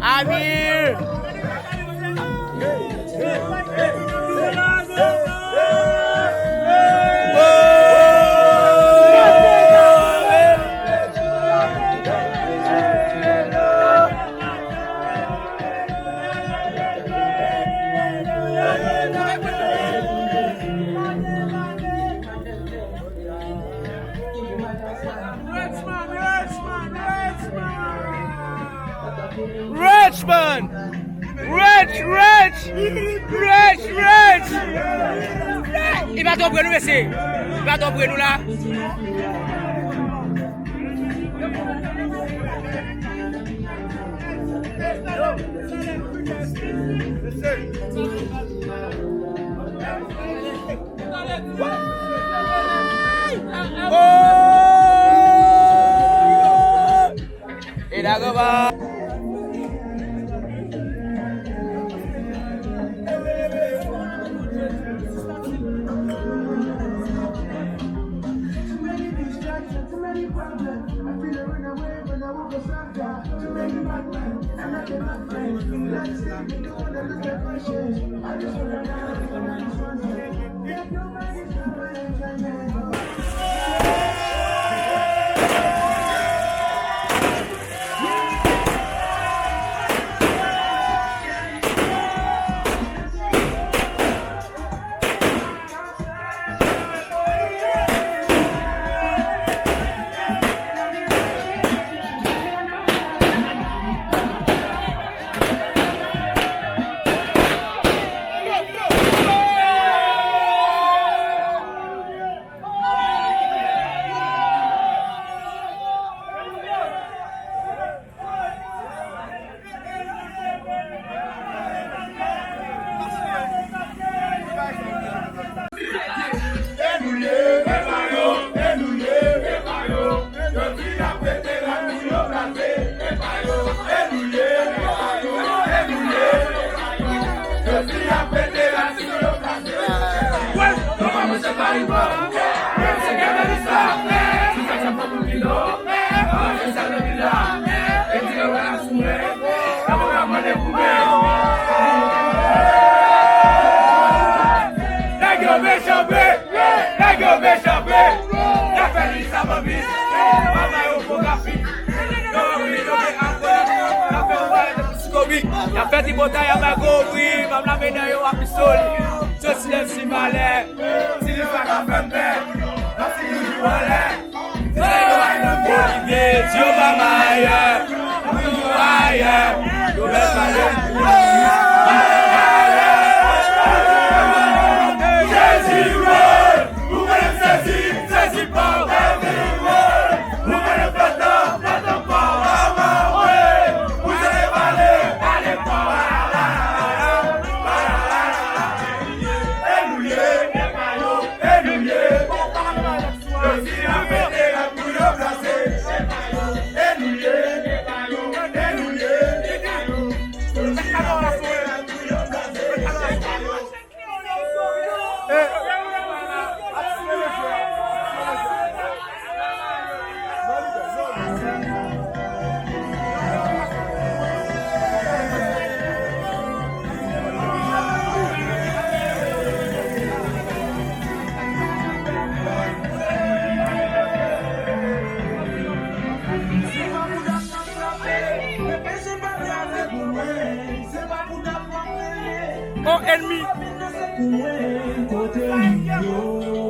Amir! Richmond! Rich! Il va t'en nous laisser. Il va t'en nous là. Et là, go va. La fête du bataille à ma gobri, ma la médaille au apistol. Je suis le si malais. Si les vagues à faire belle, la fille du wallet. C'est le Bolivie, Dieu va m'ailleurs. Nous ailleurs, nous le Oh, ennemi.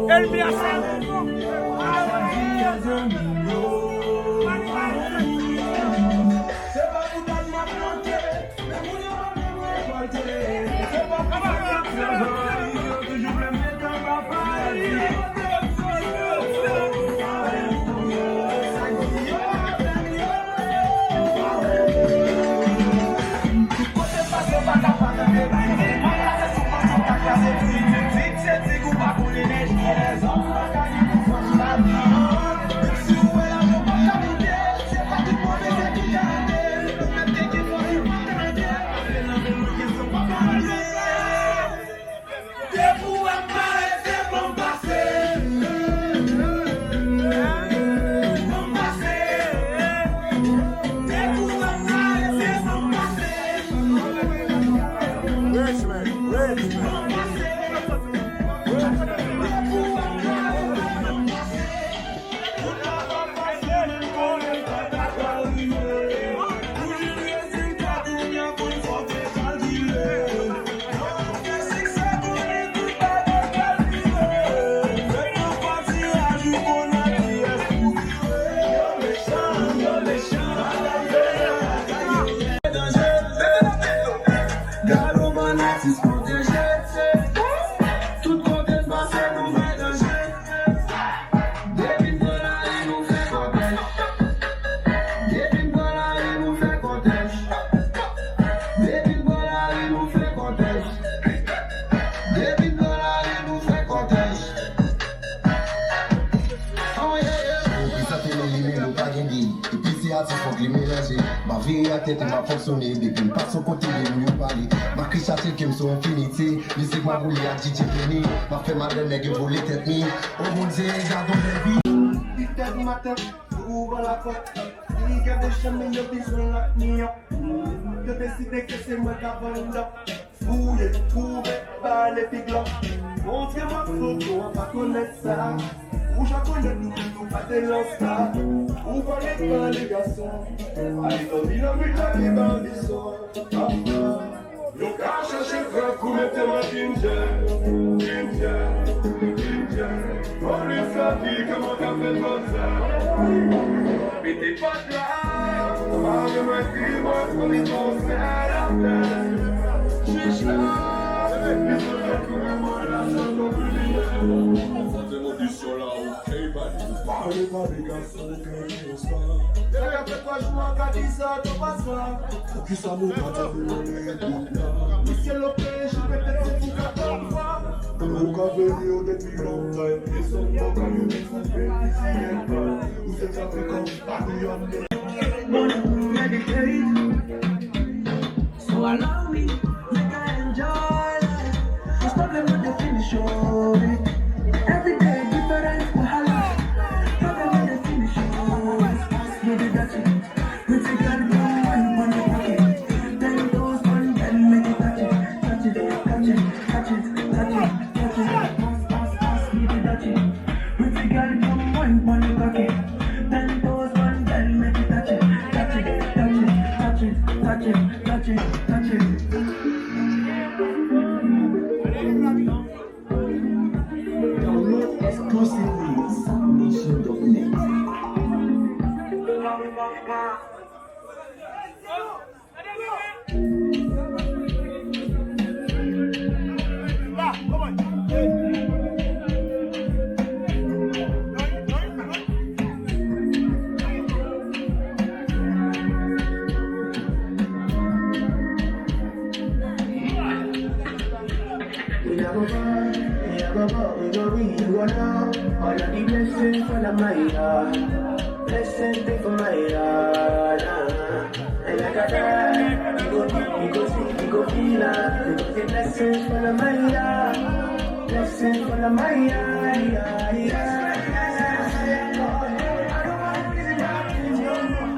Ennemi à ça. Ma vie à tête m'a fonctionné depuis pas son côté de mieux parler. Ma crise à qui me sont infinité. Musique m'a roulé à DJ Penny. M'a fait mal de nègre pour les têtes mi. Oh mon Dieu, gardons les vies. Il était du matin, ouvre la porte. Il y a des chemins de besoin là, mignon. Je décide que c'est moi qui avance là. Fouiller, trouver, par les piglots. Montrez-moi photo, on va connaître ça. Où j'en connais nous pas de l'ensta. Où connaît pas les garçons. Allez, dans l'île, on met la vie dans les sons. Yo ka chercher frère pour mettre ma ginger. Police a dit comment t'as fait comme ça. Mais t'es pas là. Parle moi qui moi pour les penser à la place. Je suis là. Les autres qui me voient là sont non plus. Parlez pas des garçons que je n'ose pas. Derrière pourquoi je m'en garde ça, t'en passes pas. Faut que ça nous garde le tout. Si c'est le péché, peut-être c'est tout qu'à toi. Nous qu'à venir depuis longtemps. Ils sont pas comme nous, ils sont faits ici. Nous êtes africains, pas nous meditate. So allow me, make I enjoy life. Just problem with the finish of it. Every day different.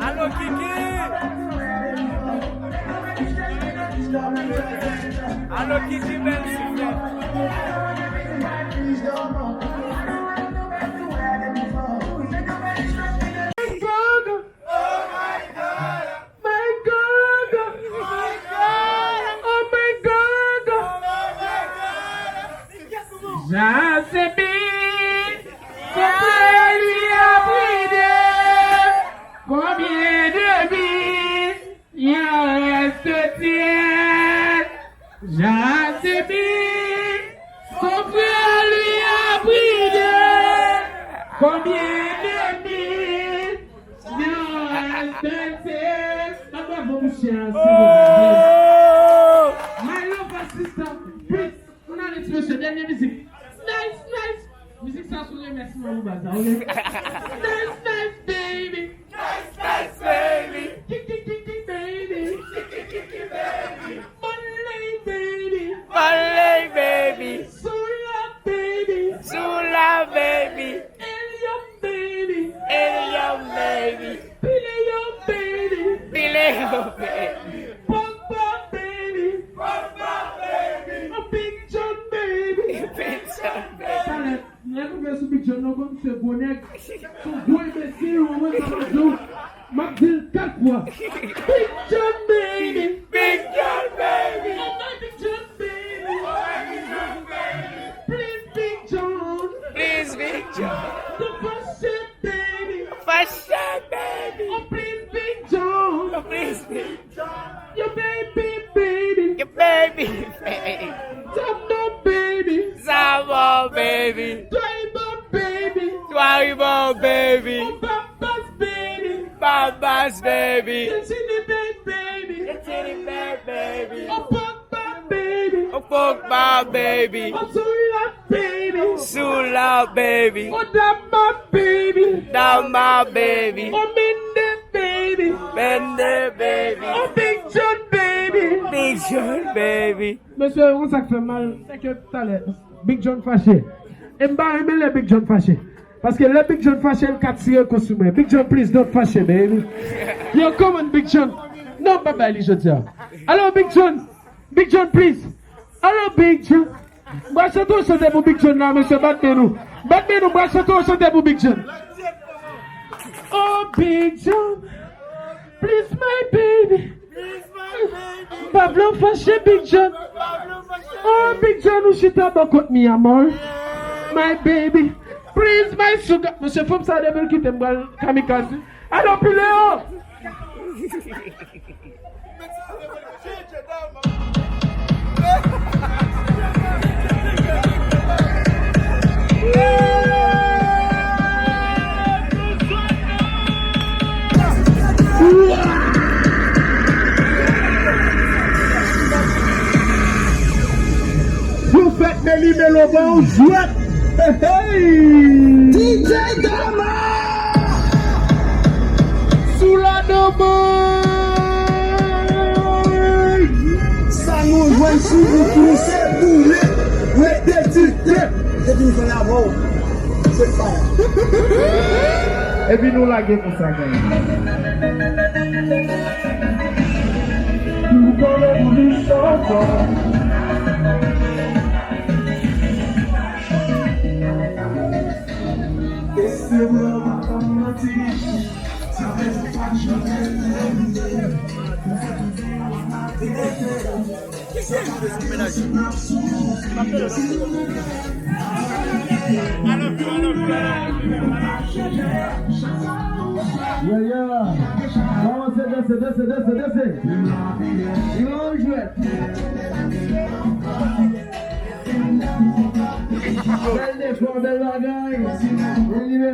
Allo Kiki! Allo Kiki, belle sifflet! Jazebi, combien lui a brûlé, combien de vies il reste-t-il? Jazebi, combien lui a brûlé, combien de vies il reste-t-il? My love sister, please, on a l'expression, dernière musique. Nice. Musique sans sourire, merci mon bazar. Nice, baby. Nice, baby. Kick, baby. Money, baby. Sula, baby. Sula, baby. Elium, baby. Elium, baby. Pileum, baby. Pileo, baby. Papa, baby. A Big John, baby. Pizza, baby. Talent, never get to Big John, no one say bonek. So go in the zero, what's up, do? Magdil, Kakwa. Big John, baby. Big John, baby. Oh, my Big John, baby. Please, Big John. Please, Big John. The fashion, baby. Fashion, baby. Oh, please, Big John. Oh, please, Big John. Your baby, baby. Your baby, baby. Samba, baby. Sabo, baby. Driver, baby. Twibo, baby. Oh, Papa's baby. Babas, baby. It's in the bed, baby. It's in the bed, baby. Oh, Papa, baby. Oh, Pogba, baby. Oh, Sula, baby. Sula, baby. Oh, Dama, baby. Dama, baby. Oh, Minde, baby. Bende, baby. Oh, Big John, baby. Big John, baby. Monsieur, on ça fait mal. C'est que tout à l'heure, Big John fâché. Et m'a aimé le Big John fâché. Parce que le Big John fâché, le 4 tiré consumé. Big John, please don't fâché, baby. Yo, come on, Big John. Non, papa, je dis. Hello, Big John. Big John, please. Hello, Big John. Brache-toi, chantez pour Big John, là, monsieur. Battez-nous, brache-toi, chantez pour Big John. Oh, Big John. Please, my baby. Pablo fâché, Big John. Oh, Big John, ou chita bakot mi amor. My baby. Please, my sugar. Monsieur, faut que ça devait quitter moi, kamikaze. Alors, Piléo. Vous faites mes libellos, bon, jouette. Hey! DJ Dama! Sous la domaine! Ça nous joint sous vous tous, c'est boulé! Ouais, des titres! C'est une fois la mort! C'est pas! Et puis nous la gueule pour ça, gars! Nous connaissons les chansons! Vamos a desce. E vamos jouer. Bel défense, belle bagaille. On y va,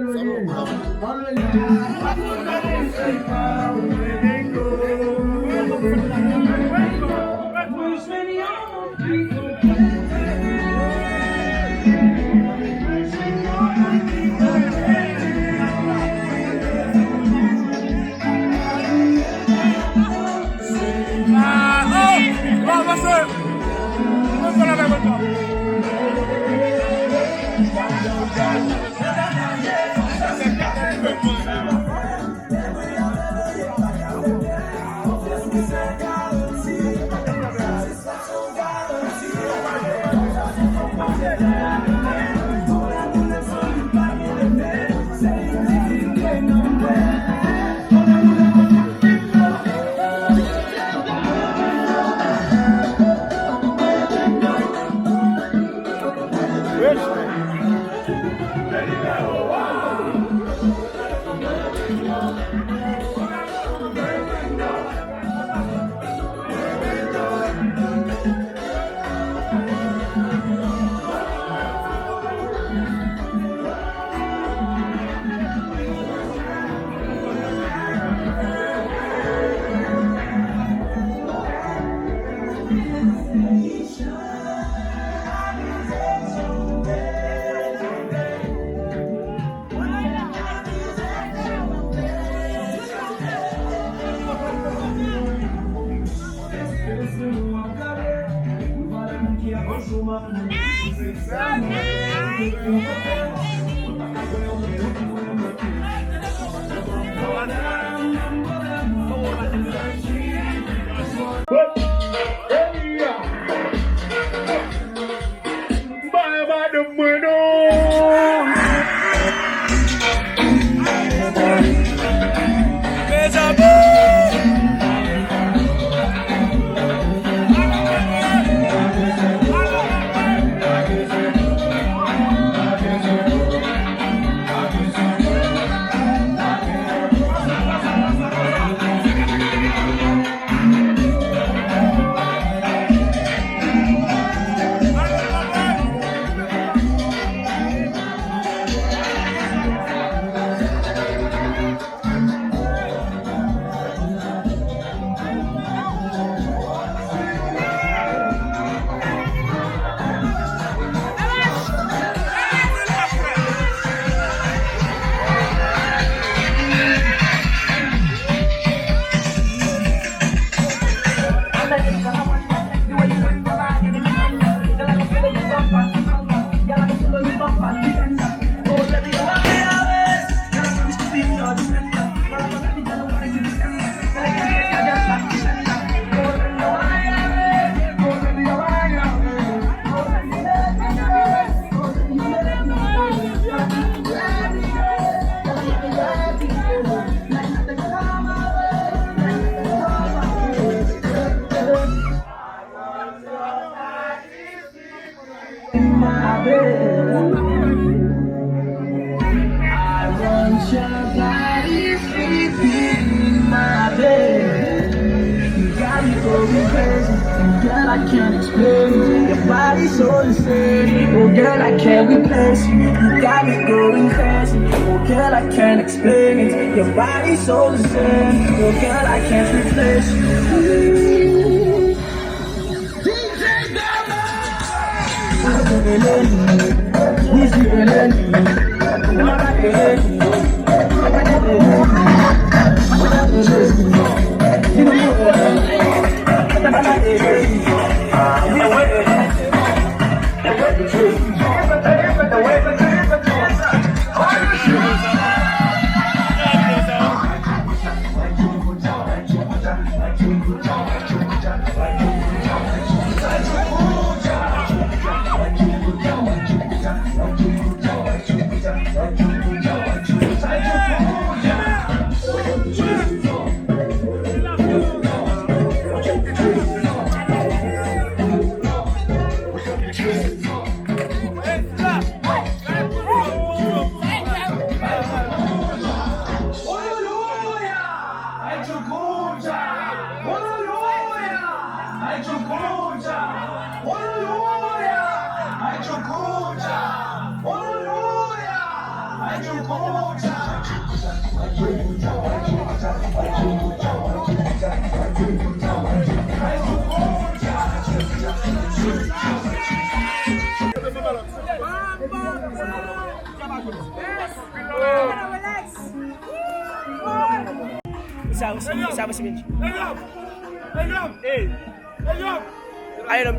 Girl, I can't explain. Your body's so insane. Oh, girl, I can't replace you. You got me going crazy. Oh, girl, I can't explain it. Your body's so insane. Oh, girl, I can't replace you. DJ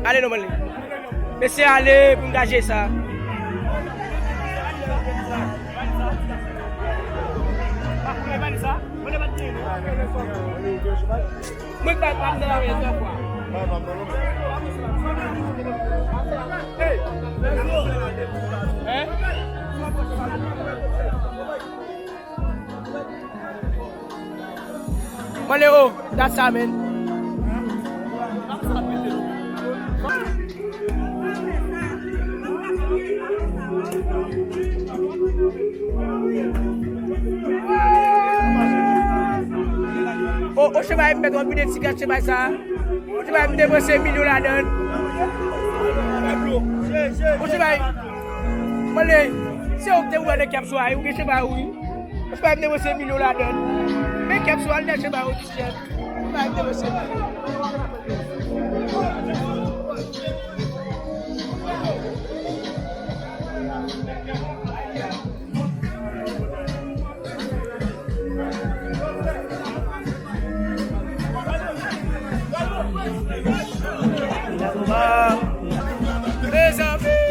Allez, non, mais c'est aller pour engager ça. Malero, that's how, man. O cheval mettre un billet de cigarette chez ça. O cheval me dépenser 1 million là-dedans. O cheval. Malé, c'est on te ouvre le cap soir, ou que cheval oui. O cheval me dépenser 1 million là-dedans. Mais cap soir le cheval au t-shirt. O cheval me dépenser. Mes amis.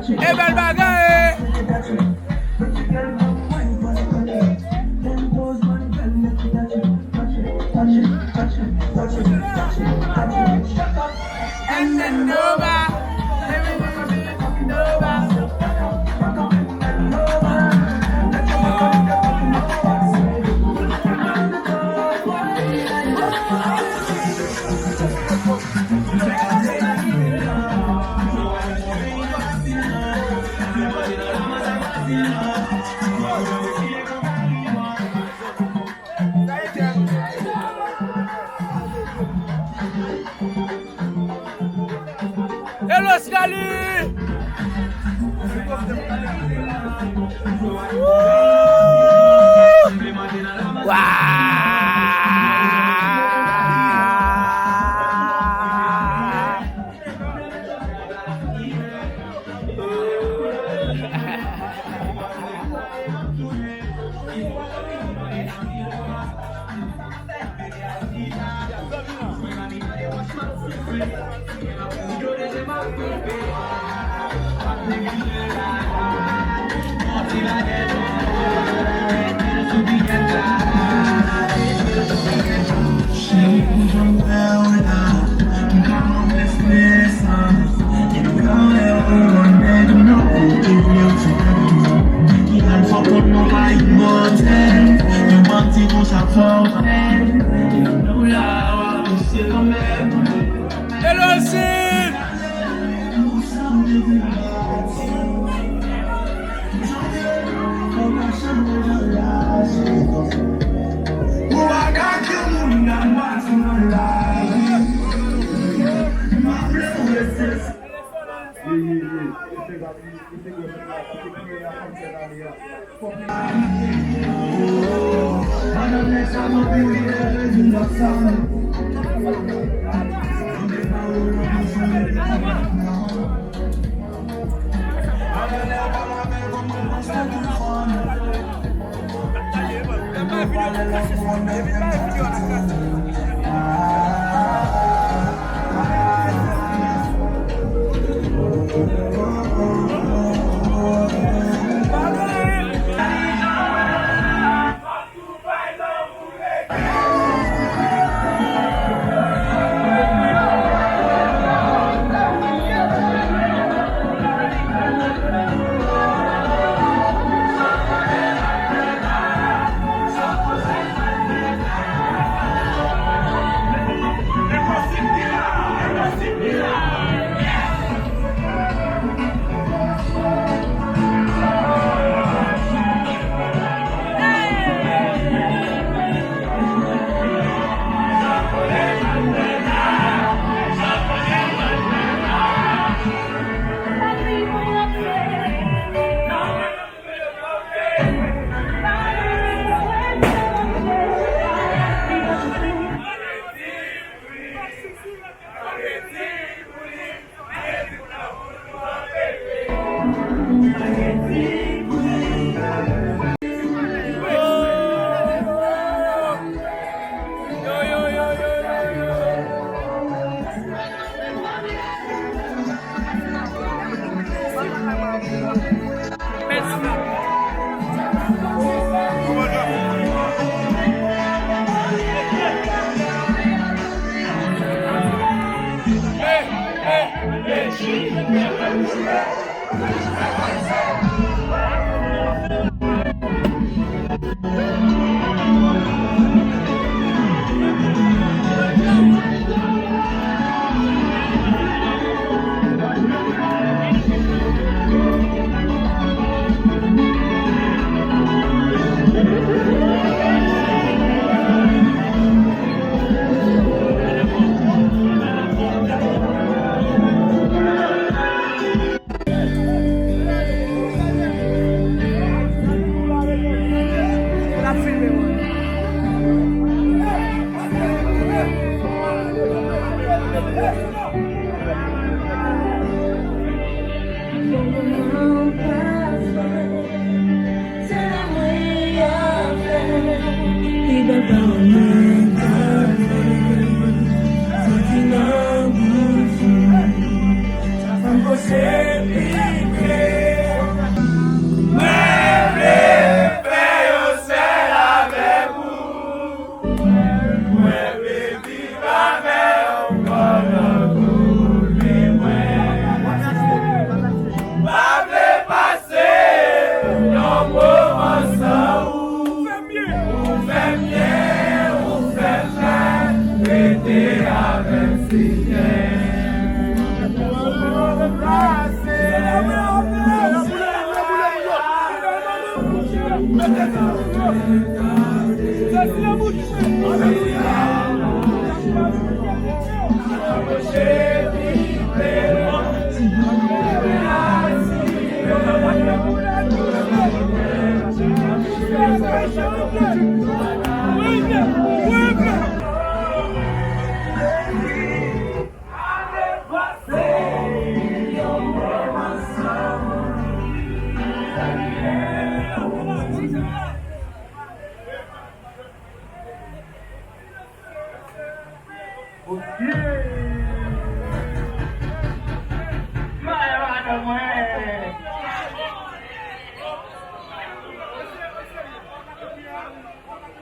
E bel bagay. And then over. Hello sekali. Wah. Hello, Sid!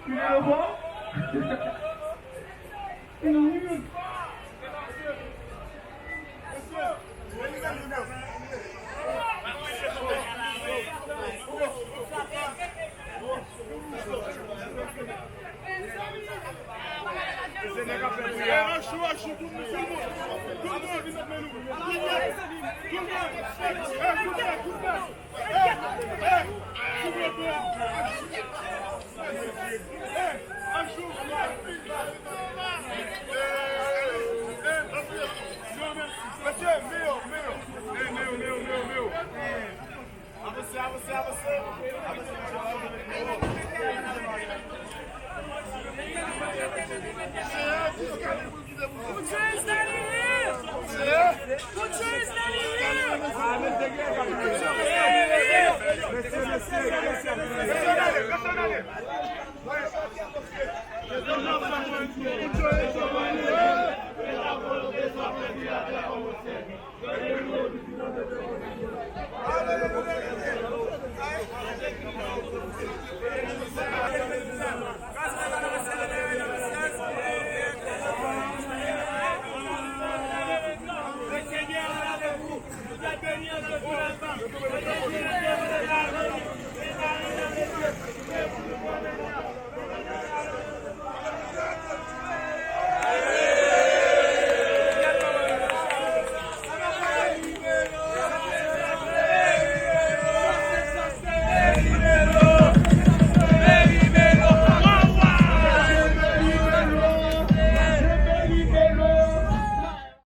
le vois?